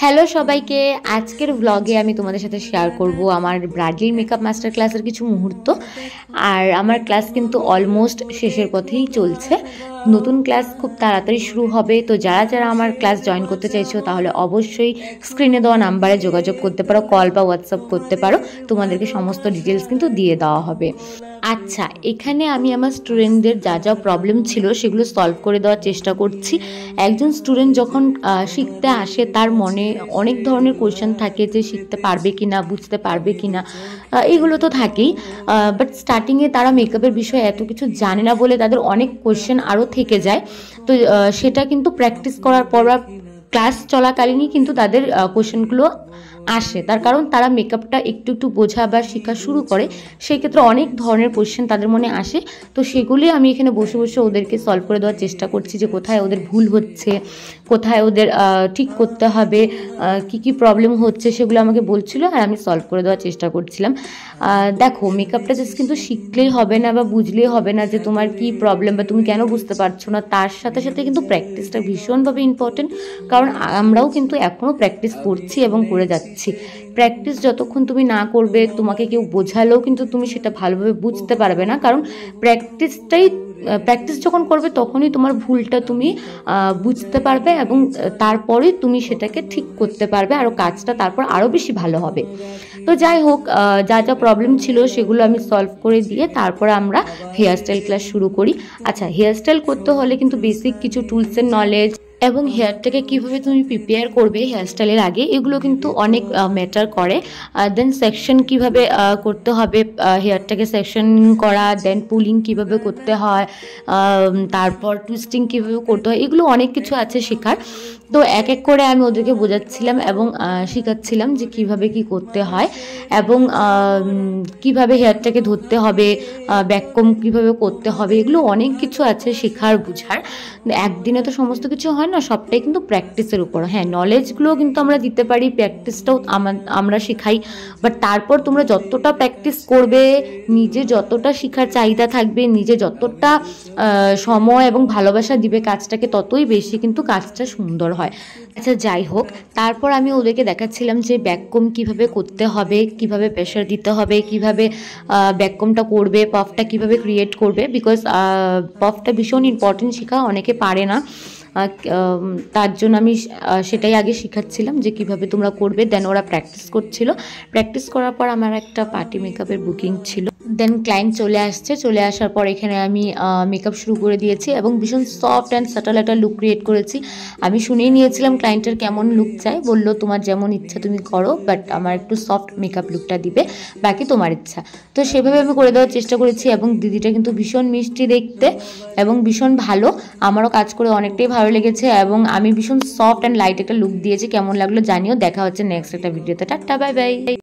Hello সবাইকে, আজকের ব্লগে আমি তোমাদের সাথে শেয়ার করব আমার ব্রাইডাল মেকআপ মাস্টার ক্লাসের কিছু মুহূর্ত। আর আমার ক্লাস কিন্তু অলমোস্ট শেষের পথেই চলছে। নতুন ক্লাস খুব তাড়াতাড়ি শুরু হবে, তো যারা যারা আমার ক্লাস জয়েন করতে চাইছো তাহলে অবশ্যই স্ক্রিনে দেওয়া নাম্বারে যোগাযোগ করতে পারো, কল বা হোয়াটসঅ্যাপ করতে পারো, তোমাদেরকে সমস্ত ডিটেলস কিন্তু দিয়ে দেওয়া হবে। আচ্ছা, এখানে আমি আমার স্টুডেন্টদের যা যা প্রবলেম ছিল সেগুলো সলভ করে দেওয়ার চেষ্টা করছি। একজন স্টুডেন্ট যখন শিখতে আসে তার মনে অনেক ধরনের কোয়েশ্চেন থাকে যে শিখতে পারবে কি না, বুঝতে পারবে কি না, এগুলো তো থাকেই। বাট স্টার্টিংয়ে তারা মেকআপের বিষয়ে এত কিছু জানে না বলে তাদের অনেক কোয়েশ্চেন আরও থেকে যায়। তো সেটা কিন্তু প্র্যাকটিস করার পর ক্লাস চলাকালীনই কিন্তু তাদের কোয়েশ্চেনগুলো আসে। তার কারণ তারা মেকআপটা একটু একটু বোঝা বা শেখা শুরু করে, সেই ক্ষেত্রে অনেক ধরনের কোয়েশ্চেন তাদের মনে আসে। তো সেগুলি আমি এখানে বসে বসে ওদেরকে সলভ করে দেওয়ার চেষ্টা করছি, যে কোথায় ওদের ভুল হচ্ছে, কোথায় ওদের ঠিক করতে হবে, কি কি প্রবলেম হচ্ছে সেগুলো আমাকে বলছিল আর আমি সলভ করে দেওয়ার চেষ্টা করছিলাম। দেখো, মেকআপটা জাস্ট কিন্তু শিখলেই হবে না বা বুঝলেই হবে না যে তোমার কি প্রবলেম বা তুমি কেন বুঝতে পারছো না। তার সাথে সাথে কিন্তু প্র্যাকটিসটা ভীষণভাবে ইম্পর্টেন্ট, কারণ আমরাও কিন্তু এখনও প্র্যাকটিস করছি এবং করে যাচ্ছি। প্র্যাকটিস যতক্ষণ তুমি না করবে, তোমাকে কেউ বোঝালেও কিন্তু তুমি সেটা ভালোভাবে বুঝতে পারবে না, কারণ প্র্যাকটিস যখন করবে তখনই তোমার ভুলটা তুমি বুঝতে পারবে এবং তারপরে তুমি সেটাকে ঠিক করতে পারবে, আর কাজটা তারপর আরও বেশি ভালো হবে। তো যাই হোক, যা যা প্রবলেম ছিল সেগুলো আমি সলভ করে দিয়ে তারপরে আমরা হেয়ারস্টাইল ক্লাস শুরু করি। আচ্ছা, হেয়ারস্টাইল করতে হলে কিন্তু বেসিক কিছু টুলসের নলেজ এবং হেয়ারটাকে কীভাবে তুমি প্রিপেয়ার করবে হেয়ারস্টাইলের আগে, এগুলো কিন্তু অনেক ম্যাটার করে। দেন সেকশন কীভাবে করতে হবে, হেয়ারটাকে সেকশন করা, দেন পুলিং কীভাবে করতে হয়, তারপর টুইস্টিং কীভাবে করতে হয়, এগুলো অনেক কিছু আছে শেখার। তো এক এক করে আমি ওদেরকে বোঝাচ্ছিলাম এবং শেখাচ্ছিলাম যে কিভাবে কি করতে হয় এবং কিভাবে হেয়ারটাকে ধরতে হবে, ব্যাককম কিভাবে করতে হবে, এগুলো অনেক কিছু আছে শেখার বুঝার। একদিনে তো সমস্ত কিছু হয় না, সবটাই কিন্তু প্র্যাকটিসের উপর। হ্যাঁ, নলেজগুলোও কিন্তু আমরা দিতে পারি, প্র্যাকটিসটাও আমরা শেখাই, বাট তারপর তোমরা যতটা প্র্যাকটিস করবে, নিজে যতটা শেখার চাহিদা থাকবে, নিজে যতটা সময় এবং ভালোবাসা দিবে কাজটাকে, ততই বেশি কিন্তু কাজটা সুন্দর হয়। আচ্ছা, যাই হোক, তারপর আমি ওদেরকে দেখাচ্ছিলাম যে ব্যাককম কিভাবে করতে হবে, কিভাবে প্রেশার দিতে হবে, কিভাবে ব্যাককমটা করবে, পাফটা কিভাবে ক্রিয়েট করবে, বিকজ পাফটা ভীষণ ইম্পর্টেন্ট শেখা, অনেকে পারে না। তার জন্য আমি সেটাই আগে শেখাচ্ছিলাম যে কিভাবে তোমরা করবে। দেন ওরা প্র্যাকটিস করছিল, প্র্যাকটিস করার পর আমার একটা পার্টি মেকআপের বুকিং ছিল। দেন ক্লায়েন্ট চলে আসার পর এখানে আমি মেকআপ শুরু করে দিয়েছি এবং ভীষণ সফট অ্যান্ড সাটল একটা লুক ক্রিয়েট করেছি। আমি শুনেই নিয়েছিলাম ক্লায়েন্টের কেমন লুক চাই, বললো তোমার যেমন ইচ্ছা তুমি করো, বাট আমার একটু সফট মেকআপ লুকটা দিবে, বাকি তোমার ইচ্ছা। তো সেভাবে আমি করে দেওয়ার চেষ্টা করেছি এবং দিদিটা কিন্তু ভীষণ মিষ্টি দেখতে এবং ভীষণ ভালো, আমারও কাজ করে অনেকটাই ভালো লেগেছে এবং আমি ভীষণ সফট অ্যান্ড লাইট একটা লুক দিয়েছি। কেমন লাগলো জানিও। দেখা হচ্ছে নেক্সট একটা ভিডিওতে। Tata, bye bye.